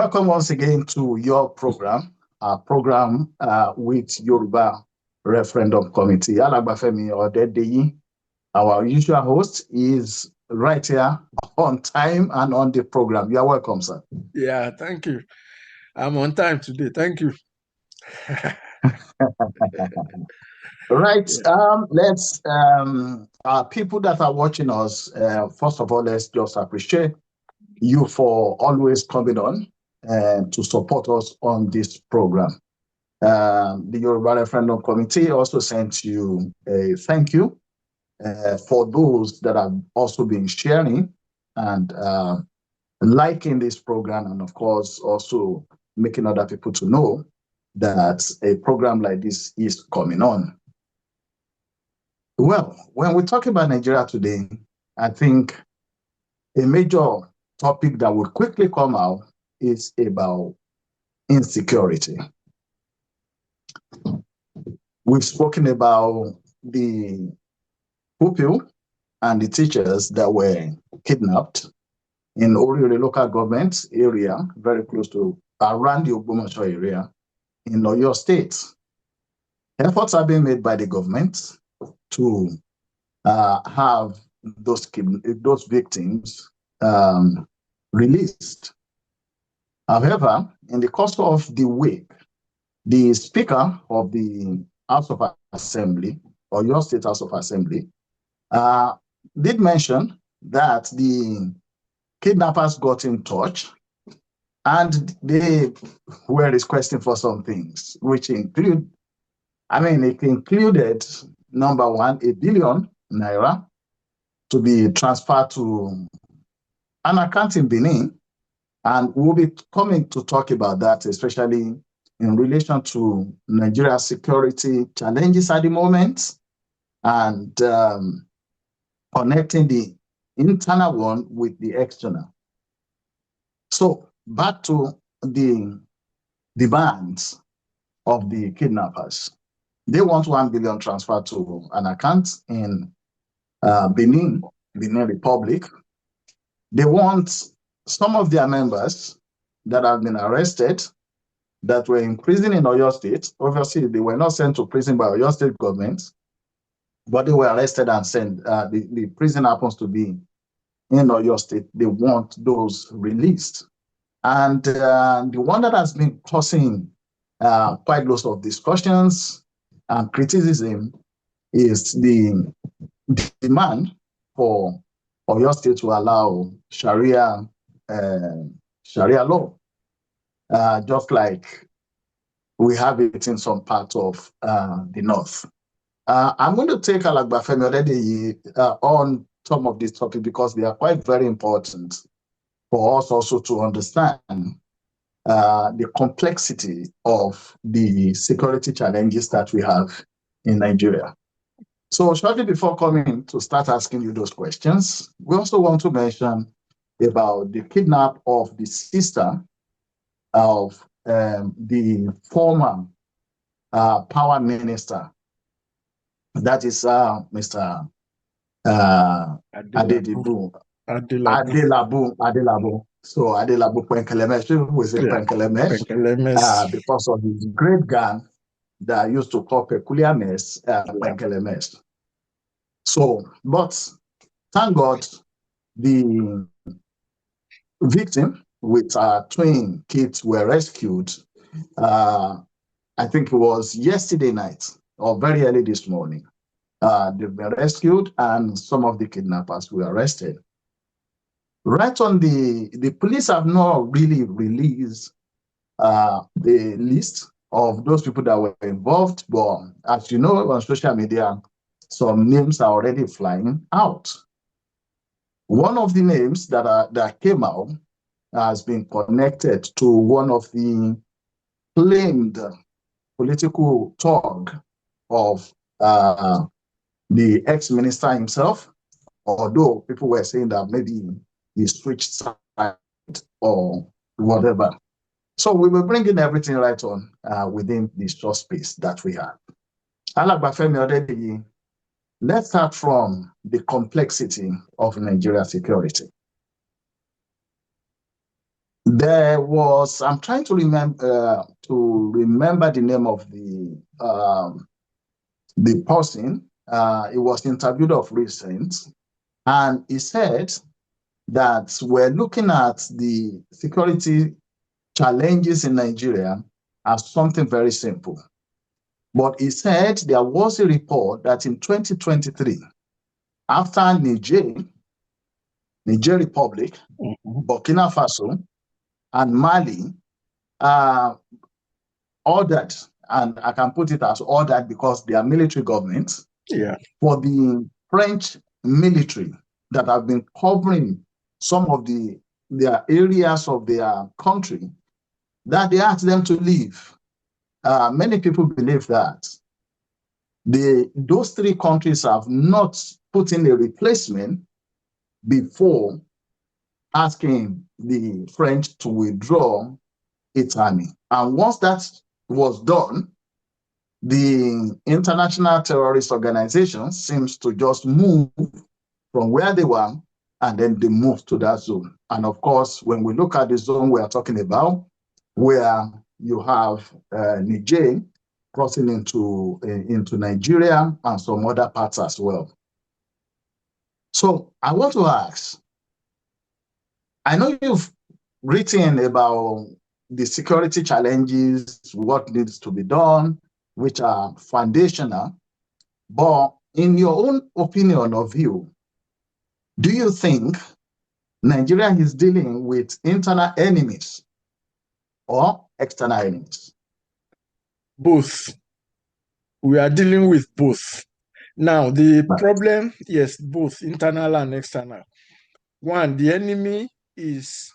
Welcome once again to your program, with Yoruba Referendum Committee. Alagbafemi Odedeyi, our usual host, is right here on time and on the program. You are welcome, sir. Yeah, thank you. I'm on time today. Thank you. Right. Let's people that are watching us, first of all, let's just appreciate you for always coming on to support us on this program. The Yoruba Referendum Committee also sent you a thank you for those that have also been sharing and liking this program, and of course also making other people to know that a program like this is coming on. Well, when we talk about Nigeria today, I think a major topic that would quickly come out is about insecurity. We've spoken about the pupil and the teachers that were kidnapped in Oriole local government area, very close to around the Ogbomoso area in Oyo State. Efforts are being made by the government to have those victims released. However, in the course of the week, the Speaker of the House of Assembly, or your State House of Assembly, did mention that the kidnappers got in touch and they were requesting for some things, which it included, number one, 1 billion naira to be transferred to an account in Benin. And we'll be coming to talk about that, especially in relation to Nigeria's security challenges at the moment and connecting the internal one with the external. So back to the demands of the kidnappers. They want 1 billion transferred to an account in Benin Republic. They want some of their members that have been arrested, that were in prison in Oyo State. Obviously, they were not sent to prison by Oyo State government, but they were arrested and sent. The prison happens to be in Oyo State. They want those released. And the one that has been causing quite lots of discussions and criticism is the demand for Oyo State to allow Sharia law, just like we have it in some parts of the north. I'm going to take Alagbafemi Odedeyi on some of these topics because they are quite very important for us also to understand the complexity of the security challenges that we have in Nigeria. So shortly before coming to start asking you those questions, we also want to mention about the kidnap of the sister of the former power minister, that is Mr. Adelabu. So Adelabu Penkelemesh, who is a Penkelemesh, because of his great gun that used to call peculiarness Penkelemesh. So, but thank God, the victim with twin kids were rescued. I think it was yesterday night or very early this morning. They've been rescued and some of the kidnappers were arrested. Right on the police have not really released the list of those people that were involved, but as you know, on social media, some names are already flying out. One of the names that came out has been connected to one of the claimed political thug of the ex-minister himself, although people were saying that maybe he switched side or whatever. So we were bringing everything right on within the short space that we have. Alagbafemi Odedeyi, let's start from the complexity of Nigeria security. There was, I'm trying to remember the name of the person. He was interviewed of recent, and he said that we're looking at the security challenges in Nigeria as something very simple. But he said there was a report that in 2023, after Niger Republic, Burkina Faso, and Mali ordered, and I can put it as ordered because they are military governments, for the French military that have been covering some of their areas of their country, that they asked them to leave. Many people believe that those three countries have not put in a replacement before asking the French to withdraw its army. And once that was done, the international terrorist organization seems to just move from where they were, and then they move to that zone. And of course, when we look at the zone we are talking about, where you have Niger crossing into Nigeria and some other parts as well. So I want to ask, I know you've written about the security challenges, what needs to be done, which are foundational, but in your own opinion or view, do you think Nigeria is dealing with internal enemies or external enemies? Both. We are dealing with both. Now, the problem, yes, both internal and external. One, the enemy is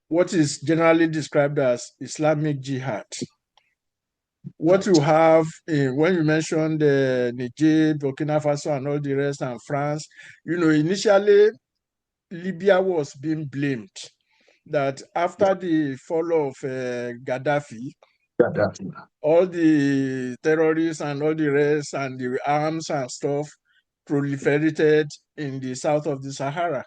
what is generally described as Islamic Jihad. What you have when you mentioned Niger, Burkina Faso, and all the rest, and France, initially Libya was being blamed that after the fall of Gaddafi, all the terrorists and all the rest and the arms and stuff proliferated in the south of the Sahara.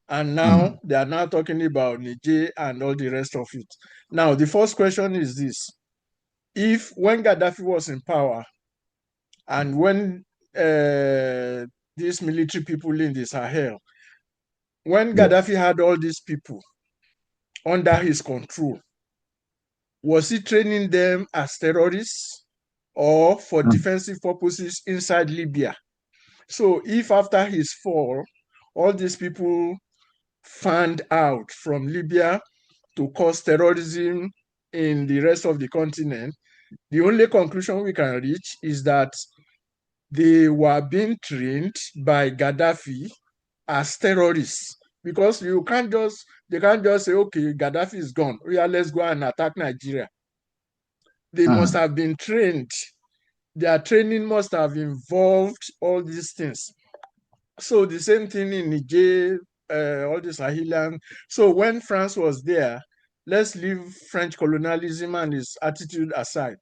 And now they are now talking about Niger and all the rest of it. Now, the first question is this. If when Gaddafi was in power and when these military people in the Sahel, when Gaddafi had all these people under his control, was he training them as terrorists or for defensive purposes inside Libya? So if after his fall, all these people fanned out from Libya to cause terrorism in the rest of the continent, the only conclusion we can reach is that they were being trained by Gaddafi as terrorists, because they can't just say, okay, Gaddafi is gone, yeah, let's go and attack Nigeria. They must have been trained. Their training must have involved all these things. So the same thing in Niger, all the Sahelian. So when France was there, let's leave French colonialism and its attitude aside.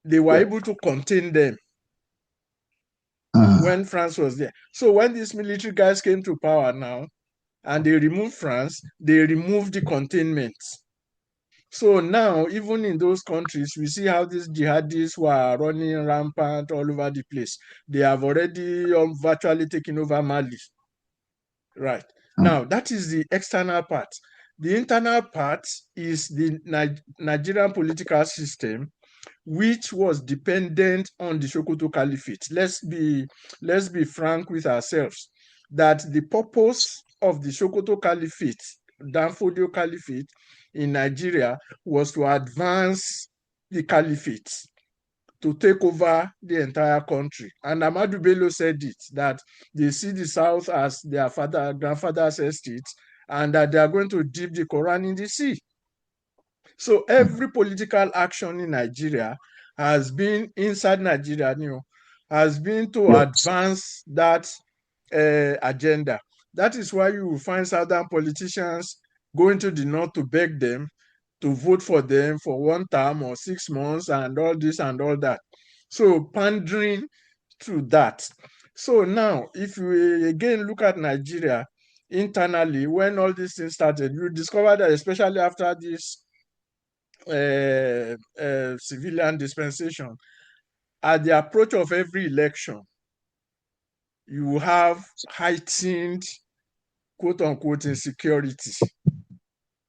They were able to contain them when France was there. So when these military guys came to power now, and they removed France, they removed the containment. So now, even in those countries, we see how these jihadis were running rampant all over the place. They have already virtually taken over Mali. Right. Now, that is the external part. The internal part is the Nigerian political system, which was dependent on the Sokoto Caliphate. Let's be frank with ourselves, that the purpose of the Sokoto Caliphate, Danfodio Caliphate in Nigeria, was to advance the caliphate, to take over the entire country. And Ahmadu Bello said it, that they see the South as their grandfather's estate, and that they are going to dip the Quran in the sea. So every political action in Nigeria has been inside Nigeria, has been to advance that agenda. That is why you will find southern politicians going to the north to beg them to vote for them for 1 term or 6 months and all this and all that. So pandering to that. So now, if we again look at Nigeria, internally, when all these things started, you discover that especially after this civilian dispensation, at the approach of every election, you have heightened quote unquote insecurity.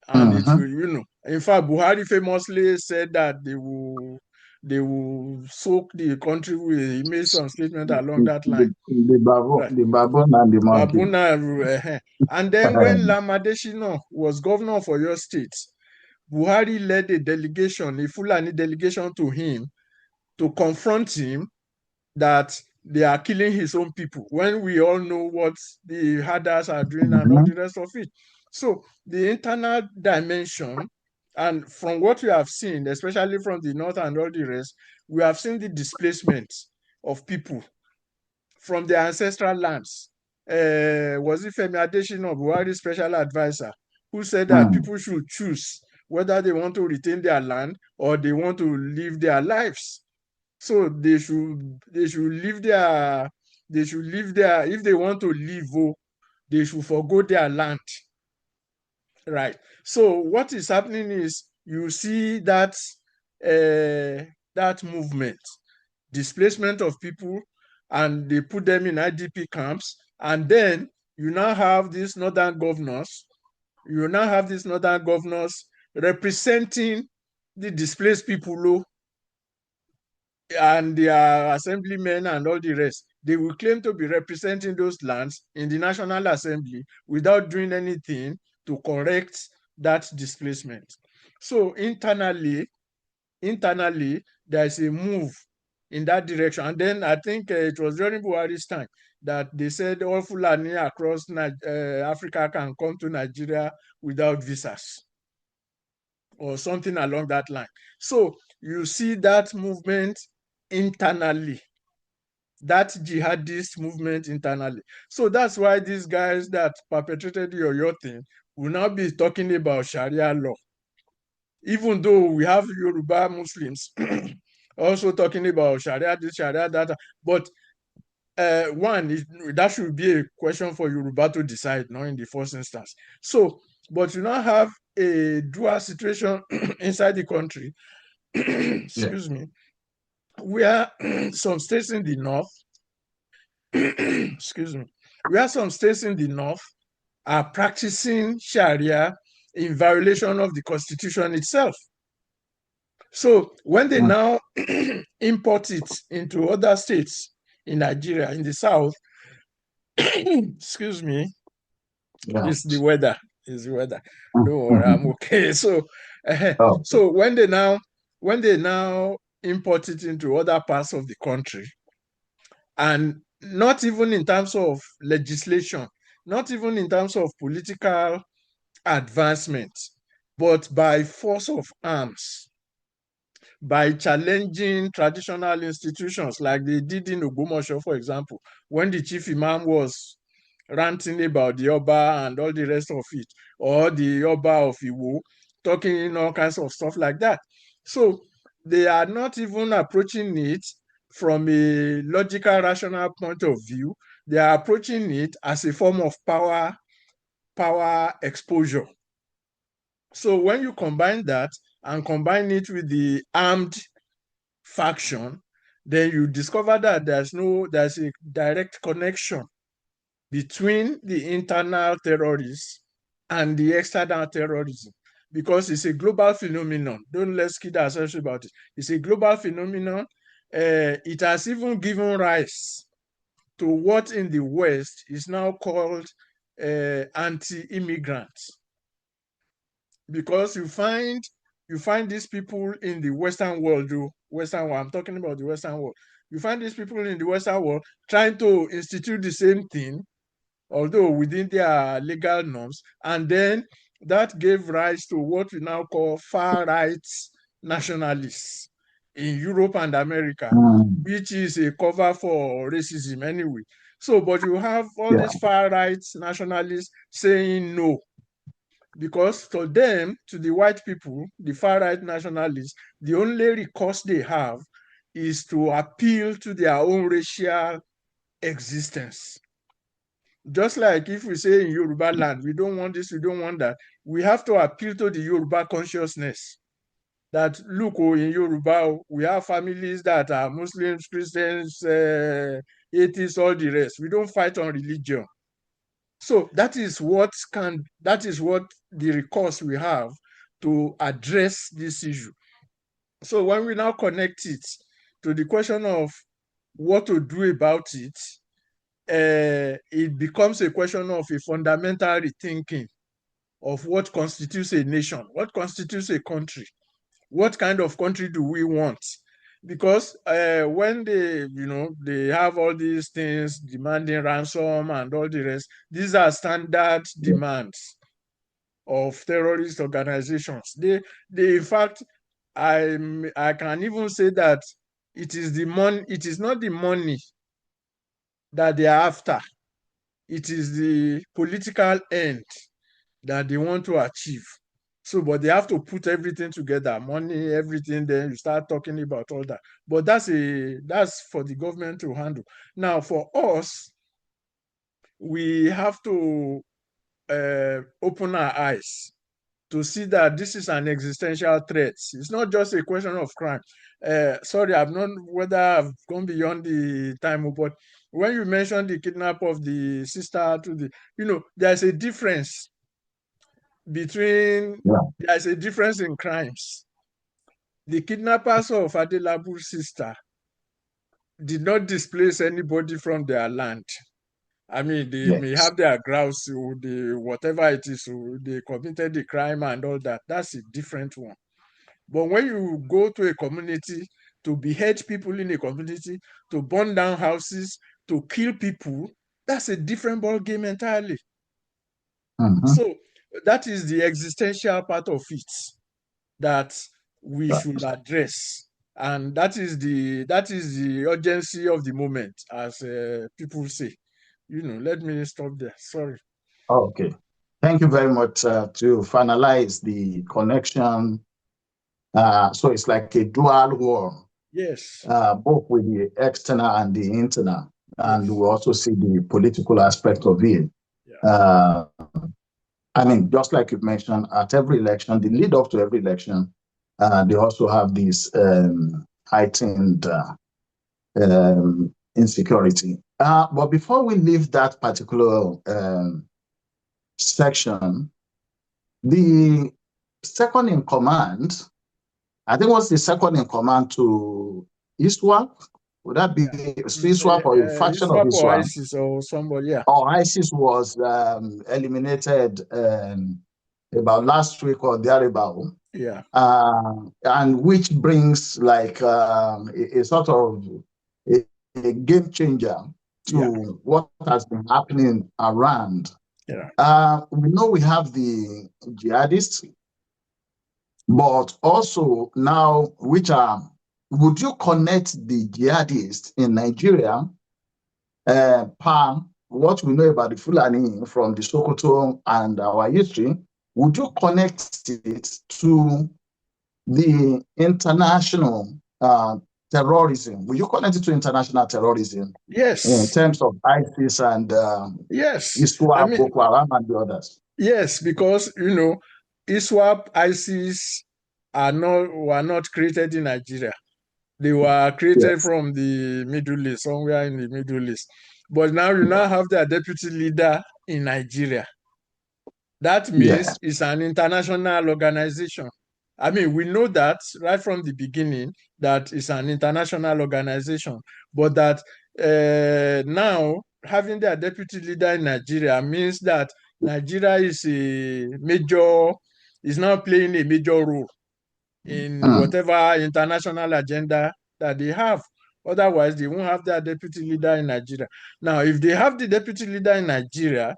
And it will, in fact, Buhari famously said that they will soak the country with, he made some statement along that line. The baboon and the monkey. And then when Lam Adesina was governor for your state, Buhari led a delegation, a Fulani delegation to him to confront him that they are killing his own people, when we all know what the herders are doing and all the rest of it. So the internal dimension, and from what we have seen, especially from the north and all the rest, we have seen the displacement of people from their ancestral lands. Was it Femi Adesina, Buhari's special advisor, who said that people should choose whether they want to retain their land or they want to live their lives. So they should live their, if they want to live, they should forgo their land. Right. So what is happening is you see that that movement, displacement of people, and they put them in IDP camps, and then you now have these northern governors. Representing the displaced people, and their assemblymen and all the rest. They will claim to be representing those lands in the National Assembly without doing anything to correct that displacement. So internally, there's a move in that direction. And then I think it was during Buhari's time that they said all Fulani across Africa can come to Nigeria without visas, or something along that line. So you see that movement internally, that jihadist movement internally. So that's why these guys that perpetrated your thing will now be talking about Sharia law. Even though we have Yoruba Muslims also talking about Sharia this, Sharia that, but that should be a question for Yoruba to decide, not in the first instance. So, but you now have a dual situation inside the country, excuse me, where some states in the north, excuse me, where some states in the north are practicing Sharia in violation of the Constitution itself. So when they now import it into other states in Nigeria, in the south, excuse me, it's the weather. Don't worry, I'm okay. So, so when they now import it into other parts of the country, and not even in terms of legislation, not even in terms of political advancement, but by force of arms, by challenging traditional institutions like they did in Ogbomoso, for example, when the chief imam was ranting about the Oba and all the rest of it, or the Oba of Iwo, talking all kinds of stuff like that. So they are not even approaching it from a logical, rational point of view. They are approaching it as a form of power exposure. So when you combine that and combine it with the armed faction, then you discover that there's a direct connection between the internal terrorists and the external terrorism, because it's a global phenomenon. Let's kid ourselves about it. It's a global phenomenon. It has even given rise to what in the West is now called anti-immigrants, because you find these people in the Western world, I'm talking about the Western world. You find these people in the Western world trying to institute the same thing, although within their legal norms, and then that gave rise to what we now call far-right nationalists in Europe and America, which is a cover for racism anyway. So, but you have all these far-right nationalists saying no, because to them, to the white people, the far-right nationalists, the only recourse they have is to appeal to their own racial existence. Just like if we say in Yoruba land, we don't want this, we don't want that, we have to appeal to the Yoruba consciousness that, look, in Yoruba, we have families that are Muslims, Christians, atheists, all the rest. We don't fight on religion. So that is what the recourse we have to address this issue. So when we now connect it to the question of what to do about it, it becomes a question of a fundamental rethinking of what constitutes a nation, what constitutes a country, what kind of country do we want? Because when they have all these things demanding ransom and all the rest, these are standard demands of terrorist organizations. They in fact, I can even say that it is not the money that they are after. It is the political end that they want to achieve. So, but they have to put everything together, money, everything, then you start talking about all that. But that's for the government to handle. Now, for us, we have to open our eyes to see that this is an existential threat. It's not just a question of crime. Sorry, I've not whether I've gone beyond the time, but when you mentioned the kidnap of the sister there's a difference there's a difference in crimes. The kidnappers of Adelabu's sister did not displace anybody from their land. I mean, they may have their grounds, whatever it is, they committed the crime and all that. That's a different one. But when you go to a community to behead people in a community, to burn down houses, to kill people, that's a different ball game entirely. So that is the existential part of it that we should address, and that is the urgency of the moment, as people say. Let me stop there. Sorry. Okay. Thank you very much. To finalize the connection, so it's like a dual war. Yes. Both with the external and the internal, and we also see the political aspect of it. Yeah. I mean, just like you mentioned, at every election, the lead up to every election, they also have this heightened insecurity. But before we leave that particular section, the second in command, I think what's the second in command to ISWAP? Would that be ISWAP or a faction of ISWAP? Or ISIS or somebody, yeah. Or ISIS was eliminated about last week or thereabout. Yeah. And which brings like a sort of a game changer to what has been happening around. Yeah. We know we have the jihadists, but also now, would you connect the jihadists in Nigeria, what we know about the Fulani from the Sokoto and our history, would you connect it to the international terrorism? Will you connect it to international terrorism? Yes. In terms of ISIS and ISWAP, Boko Haram and the others? Yes, because, ISWAP, ISIS were not created in Nigeria. They were created from the Middle East, somewhere in the Middle East. But now you now have their deputy leader in Nigeria. That means it's an international organization. I mean, we know that right from the beginning that it's an international organization, but that now having their deputy leader in Nigeria means that Nigeria is now playing a major role in whatever international agenda that they have. Otherwise, they won't have their deputy leader in Nigeria. Now, if they have the deputy leader in Nigeria,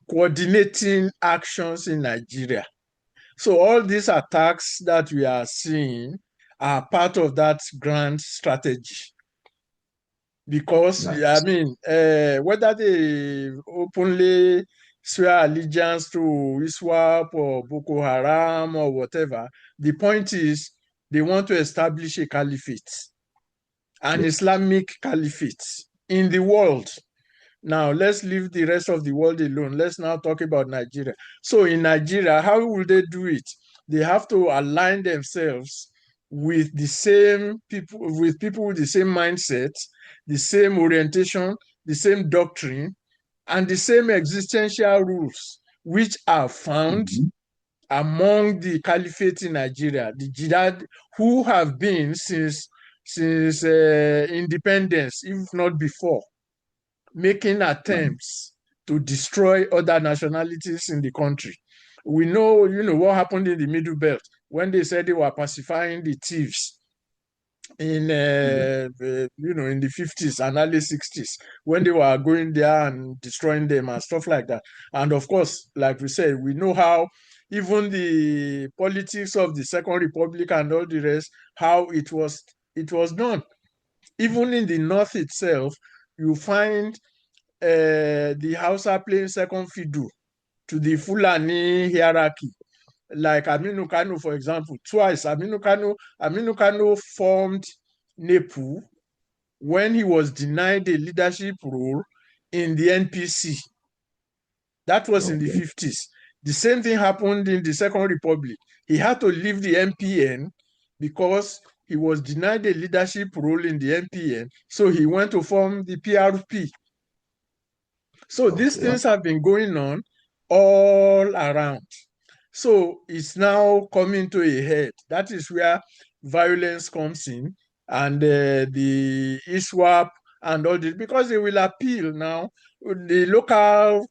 coordinating actions in Nigeria. So all these attacks that we are seeing are part of that grand strategy. Because, I mean, whether they openly swear allegiance to ISWAP or Boko Haram or whatever, the point is they want to establish a caliphate, an Islamic caliphate in the world. Now, let's leave the rest of the world alone. Let's now talk about Nigeria. So in Nigeria, how will they do it? They have to align themselves with the same people, with the same mindset, the same orientation, the same doctrine, and the same existential rules, which are found among the caliphate in Nigeria, the jihad, who have been since independence, if not before, making attempts to destroy other nationalities in the country. We know, what happened in the Middle Belt when they said they were pacifying the thieves in in the 50s and early 60s, when they were going there and destroying them and stuff like that. And of course, like we said, we know how even the politics of the Second Republic and all the rest, how it was done. Even in the North itself, you find the Hausa playing second fiddle to the Fulani hierarchy. Like Aminu Kano, for example, twice Aminu Kano formed NEPU when he was denied a leadership role in the NPC. That was in the 50s. The same thing happened in the Second Republic. He had to leave the MPN because he was denied a leadership role in the MPN, so he went to form the PRP. So these things have been going on all around. So it's now coming to a head. That is where violence comes in, and the ISWAP and all this, because they will appeal now. The local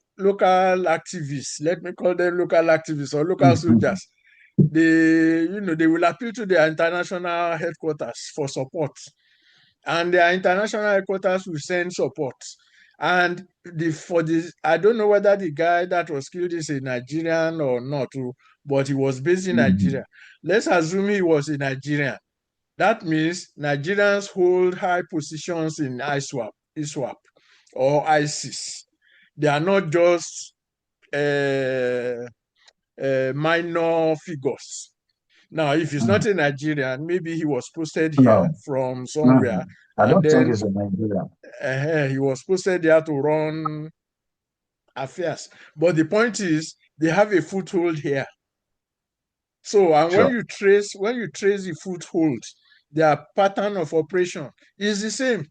activists, let me call them local activists or local soldiers, they will appeal to their international headquarters for support, and their international headquarters will send support. And I don't know whether the guy that was killed is a Nigerian or not, but he was based in Nigeria. Let's assume he was a Nigerian. That means Nigerians hold high positions in ISWAP or ISIS. They are not just minor figures. Now, if he's not a Nigerian, maybe he was posted here from somewhere. I don't think he's a Nigerian. He was posted there to run affairs. But the point is, they have a foothold here. So, and when you trace the foothold, their pattern of operation is the same.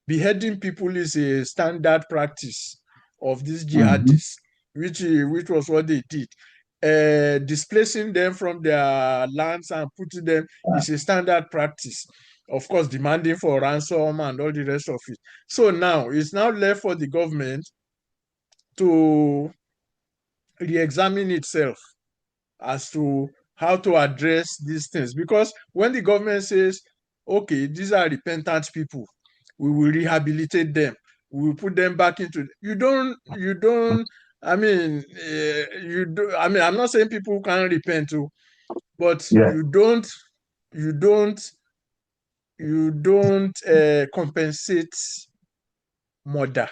Beheading people is a standard practice of these jihadists, which was what they did. Displacing them from their lands and putting them is a standard practice. Of course, demanding for ransom and all the rest of it. So now it's now left for the government to re-examine itself as to how to address these things. Because when the government says, okay, these are repentant people, we will rehabilitate them, we will put them back into, I'm not saying people can't repent too, but you don't compensate murder,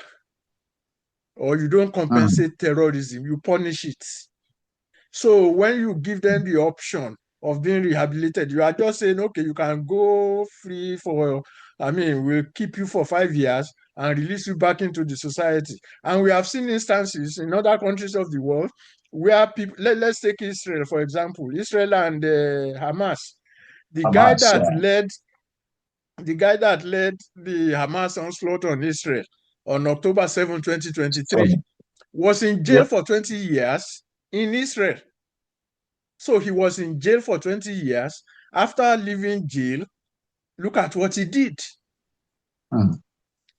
or you don't compensate terrorism, you punish it. So when you give them the option of being rehabilitated, you are just saying, okay, you can go free we'll keep you for 5 years and release you back into the society. And we have seen instances in other countries of the world where people, let's take Israel, for example, Israel and Hamas. The guy that led the Hamas onslaught on Israel on October 7, 2023, was in jail for 20 years in Israel. So he was in jail for 20 years. After leaving jail, look at what he did.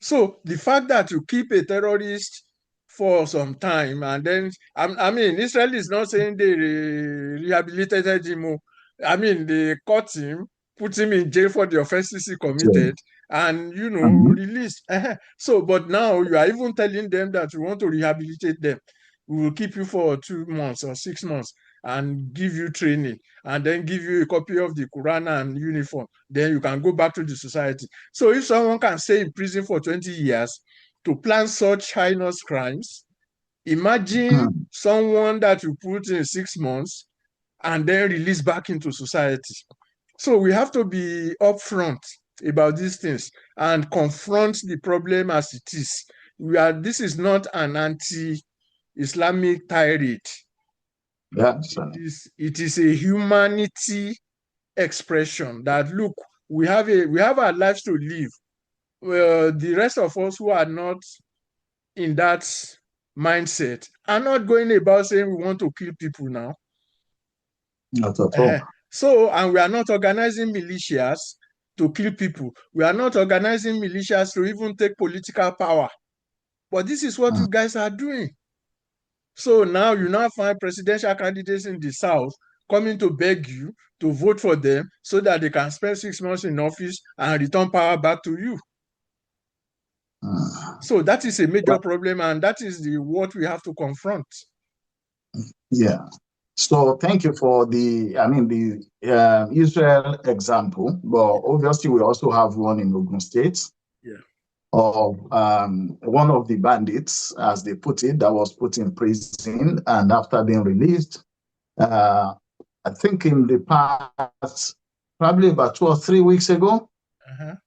So the fact that you keep a terrorist for some time, and then, Israel is not saying they rehabilitated him. They caught him, put him in jail for the offenses he committed, and, released. So, but now you are even telling them that you want to rehabilitate them. We will keep you for 2 months or 6 months and give you training, and then give you a copy of the Quran and uniform. Then you can go back to the society. So if someone can stay in prison for 20 years to plan such heinous crimes, imagine someone that you put in 6 months and then release back into society. So we have to be upfront about these things and confront the problem as it is. This is not an anti-Islamic tirade. Yeah, it is a humanity expression that, look, we have our lives to live. Well, the rest of us who are not in that mindset are not going about saying we want to kill people now. Not at all. So, and we are not organizing militias to kill people. We are not organizing militias to even take political power. But this is what you guys are doing. So now you now find presidential candidates in the South coming to beg you to vote for them so that they can spend 6 months in office and return power back to you. So that is a major problem, and that is what we have to confront. Yeah. So thank you for the Israel example, but obviously we also have one in Ogun State. Yeah. Of one of the bandits, as they put it, that was put in prison, and after being released, I think in the past, probably about 2 or 3 weeks ago,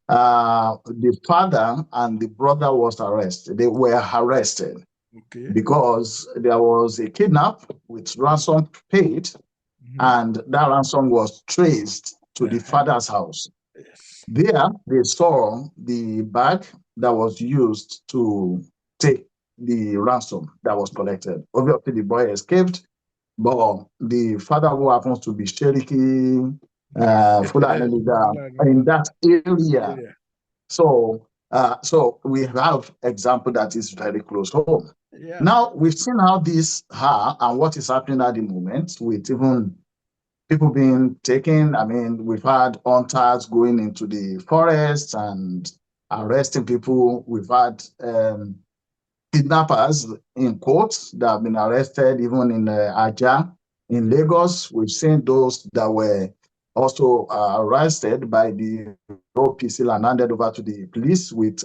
the father and the brother was arrested. They were arrested because there was a kidnap with ransom paid, and that ransom was traced to the father's house. There, they saw the bag that was used to take the ransom that was collected. Obviously, the boy escaped, but the father, who happens to be Sheriki, Fulani leader in that area. So we have example that is very close home. Yeah. Now, we've seen how these are and what is happening at the moment with even people being taken. I mean, we've had hunters going into the forest and arresting people. We've had kidnappers in courts that have been arrested, even in Aja, in Lagos. We've seen those that were also arrested by the OPC and handed over to the police with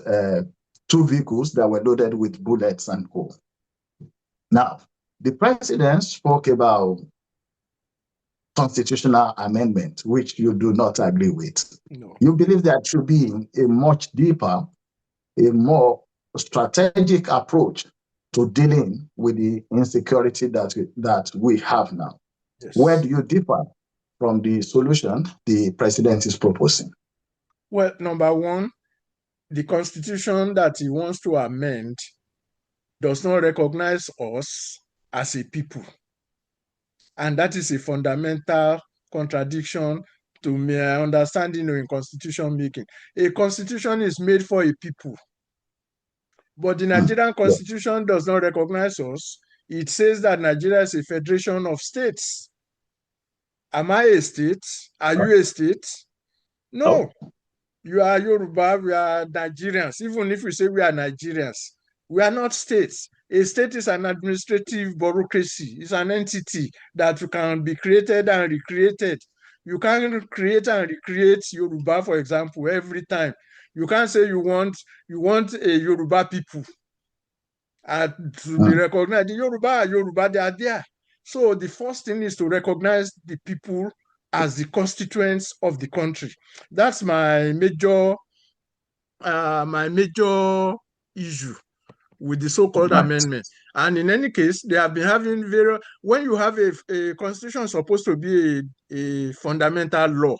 2 vehicles that were loaded with bullets and co. Now, the president spoke about constitutional amendment, which you do not agree with. No. You believe there should be a much deeper, a more strategic approach to dealing with the insecurity that we have now. Yes. Where do you differ from the solution the president is proposing? Well, number one, the constitution that he wants to amend does not recognize us as a people. And that is a fundamental contradiction to my understanding in constitution making. A constitution is made for a people. But the Nigerian constitution does not recognize us. It says that Nigeria is a federation of states. Am I a state? Are you a state? No. You are Yoruba, we are Nigerians. Even if we say we are Nigerians, we are not states. A state is an administrative bureaucracy. It's an entity that can be created and recreated. You can't create and recreate Yoruba, for example, every time. You can't say you want a Yoruba people to be recognized. The Yoruba, they are there. So the first thing is to recognize the people as the constituents of the country. That's my major issue with the so-called amendment. And in any case, they have been having when you have a constitution supposed to be a fundamental law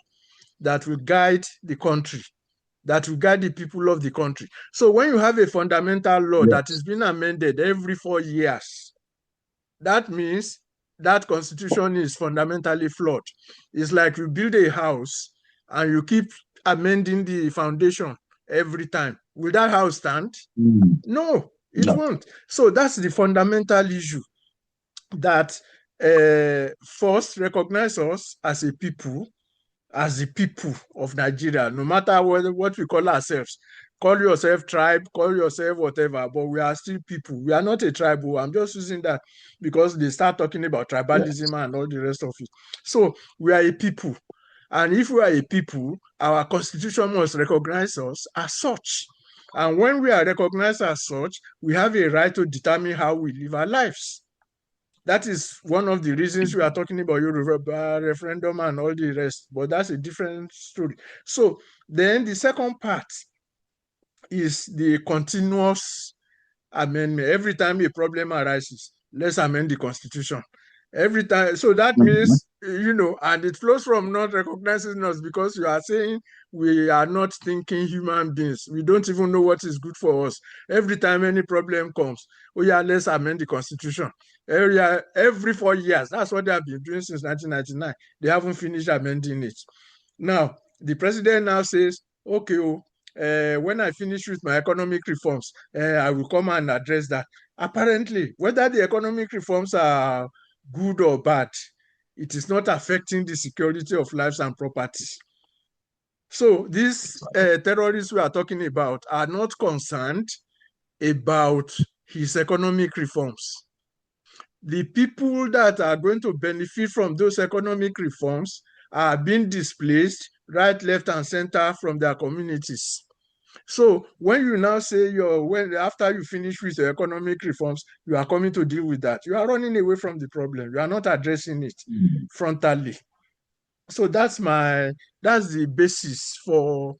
that will guide the country, that will guide the people of the country. So when you have a fundamental law that is being amended every 4 years, that means that constitution is fundamentally flawed. It's like you build a house and you keep amending the foundation every time. Will that house stand? No, it won't. So that's the fundamental issue, that first recognize us as a people, as the people of Nigeria, no matter what we call ourselves. Call yourself tribe, call yourself whatever, but we are still people. We are not a tribe. I'm just using that because they start talking about tribalism and all the rest of it. So we are a people. And if we are a people, our constitution must recognize us as such. And when we are recognized as such, we have a right to determine how we live our lives. That is one of the reasons we are talking about Yoruba referendum and all the rest, but that's a different story. So then the second part is the continuous amendment. Every time a problem arises, let's amend the Constitution. Every time. So that means, and it flows from not recognizing us, because you are saying we are not thinking human beings. We don't even know what is good for us. Every time any problem comes, oh yeah, let's amend the Constitution. Every 4 years. That's what they have been doing since 1999. They haven't finished amending it. Now, the president now says, okay, when I finish with my economic reforms, I will come and address that. Apparently, whether the economic reforms are good or bad, it is not affecting the security of lives and properties. So these terrorists we are talking about are not concerned about his economic reforms. The people that are going to benefit from those economic reforms are being displaced right, left, and center from their communities. So when you now say after you finish with your economic reforms, you are coming to deal with that, you are running away from the problem. You are not addressing it frontally. So that's the basis for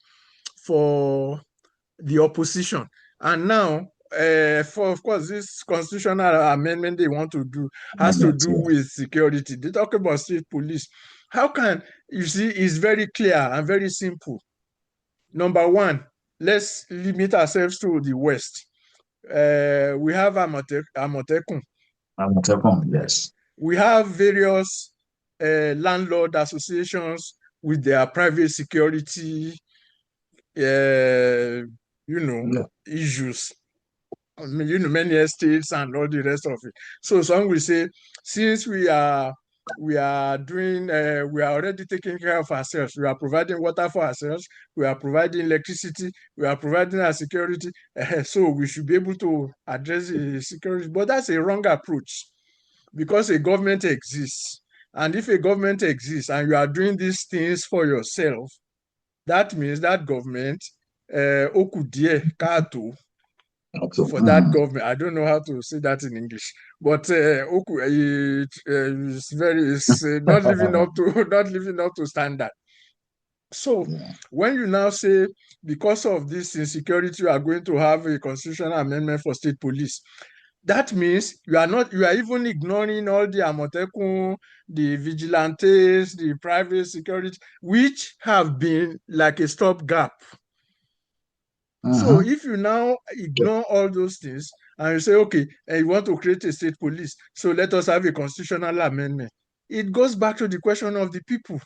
the opposition. And now, of course, this constitutional amendment they want to do has to do with security. They talk about state police. How can you see? It's very clear and very simple. Number one, let's limit ourselves to the West. We have Amotekun. Yes. We have various landlord associations with their private security, issues. Many estates and all the rest of it. So some will say, since we are already taking care of ourselves, we are providing water for ourselves, we are providing electricity, we are providing our security, so we should be able to address the security. But that's a wrong approach, because a government exists. And if a government exists and you are doing these things for yourself, that means that government, okudie kato, for that government. I don't know how to say that in English, but it's not living up to standard. So when you now say, because of this insecurity, you are going to have a constitutional amendment for state police, that means you are even ignoring all the Amotekun, the vigilantes, the private security, which have been like a stopgap. So if you now ignore all those things and you say, okay, you want to create a state police, so let us have a constitutional amendment. It goes back to the question of the people.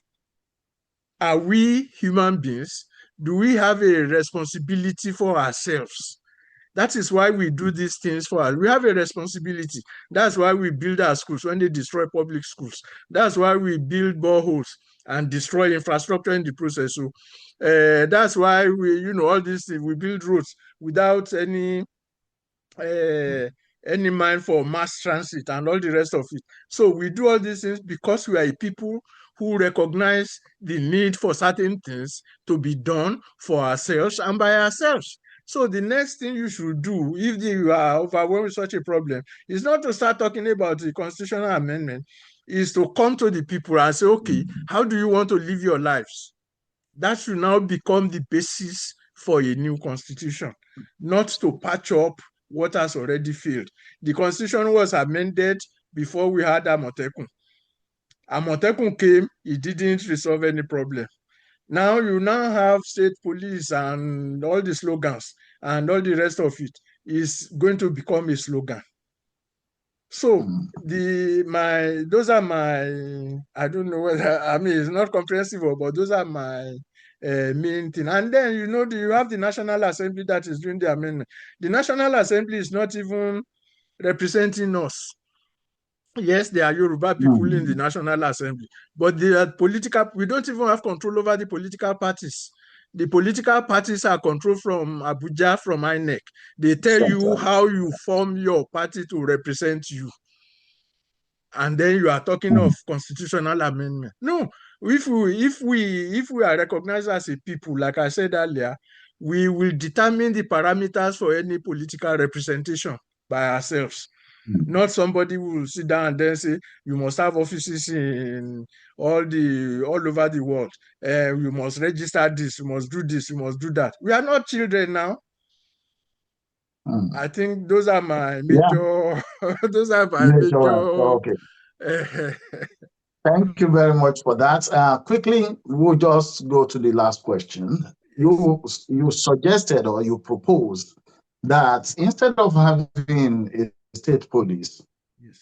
Are we human beings? Do we have a responsibility for ourselves? That is why we do these things for us. We have a responsibility. That's why we build our schools when they destroy public schools. That's why we build boreholes and destroy infrastructure in the process. So that's why all these things, we build roads without any mind for mass transit and all the rest of it. So we do all these things because we are a people who recognize the need for certain things to be done for ourselves and by ourselves. So the next thing you should do, if you are overwhelmed with such a problem, is not to start talking about the constitutional amendment, is to come to the people and say, okay, how do you want to live your lives? That should now become the basis for a new constitution, not to patch up what has already failed. The constitution was amended before we had Amotekun. Amotekun came, it didn't resolve any problem. Now you have state police and all the slogans and all the rest of it is going to become a slogan. So those are my, I don't know whether, it's not comprehensive, but those are my main thing. And then, you have the National Assembly that is doing the amendment. The National Assembly is not even representing us. Yes, there are Yoruba people in the National Assembly, but they are political. We don't even have control over the political parties. The political parties are controlled from Abuja, from INEC. They tell you how you form your party to represent you. And then you are talking of constitutional amendment. No, if we are recognized as a people, like I said earlier, we will determine the parameters for any political representation by ourselves. Not somebody who will sit down and then say, you must have offices in all over the world. You must register this, you must do this, you must do that. We are not children now. I think those are my Yeah. major, those are my Major. major. Okay. Thank you very much for that. Quickly, we'll just go to the last question. Yes. You suggested or you proposed that instead of having a state police, Yes.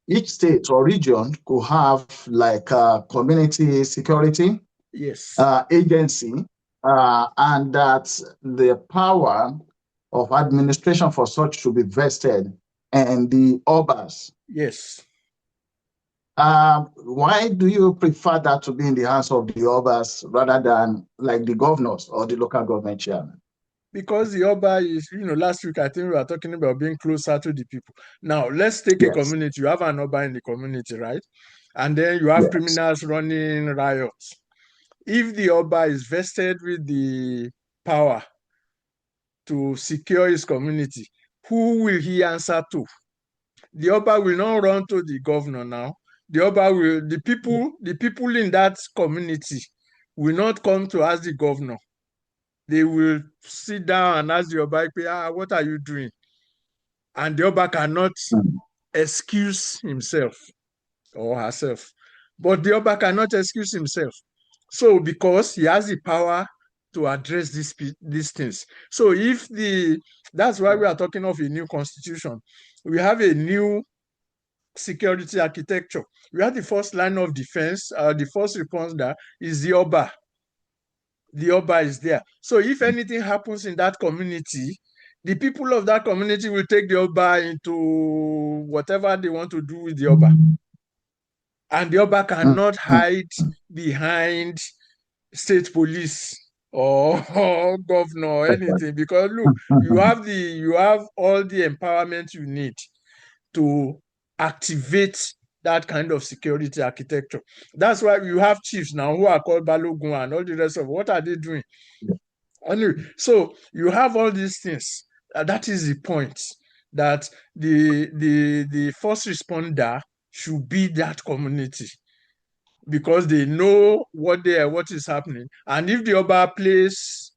each state or region could have like a community security Yes. agency, and that the power of administration for such should be vested in the obas. Yes. Why do you prefer that to be in the hands of the obas rather than like the governors or the local government chairman? Because the Oba is, last week I think we were talking about being closer to the people. Now, let's take a Yes, community. You have an Oba in the community, right? And then you have yes. criminals running riots. If the Oba is vested with the power to secure his community, who will he answer to? The Oba will not run to the governor now. The Oba will, the people in that community will not come to ask the governor. They will sit down and ask the Oba, what are you doing? And the Oba cannot Mm. excuse himself or herself. But the Oba cannot excuse himself. So because he has the power to address these things. So that's why we are talking of a new constitution. We have a new security architecture. We have the first line of defense, the first response there is the Oba. The Oba is there. So if anything happens in that community, the people of that community will take the Oba into whatever they want to do with the Oba. And the Oba cannot hide behind state police or governor or anything, because look, you have all the empowerment you need to activate that kind of security architecture. That's why you have chiefs now who are called Balogun and all the rest of what are they doing? Anyway, so you have all these things. That is the point, that the first responder should be that community, because they know what is happening. And if the Oba plays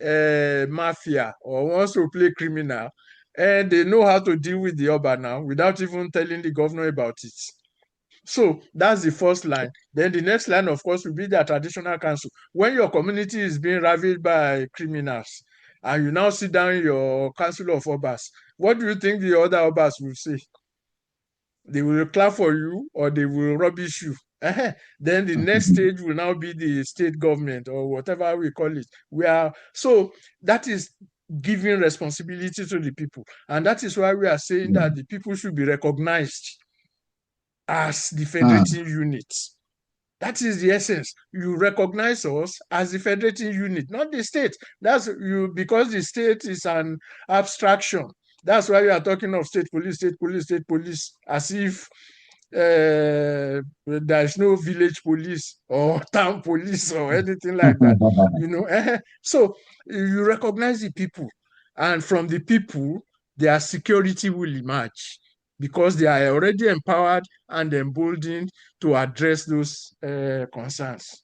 mafia or wants to play criminal, and they know how to deal with the Oba now without even telling the governor about it. So that's the first line. Then the next line, of course, will be the traditional council. When your community is being ravaged by criminals and you now sit down in your council of Obas, what do you think the other Obas will say? They will clap for you or they will rubbish you. Then the next stage will now be the state government or whatever we call it. So that is giving responsibility to the people. And that is why we are saying that the people should be recognized as the federating unit. That is the essence. You recognize us as the federating unit, not the state. That's you, because the state is an abstraction. That's why we are talking of state police, state police, state police, as if there is no village police or town police or anything like that. So you recognize the people, and from the people, their security will emerge, because they are already empowered and emboldened to address those concerns.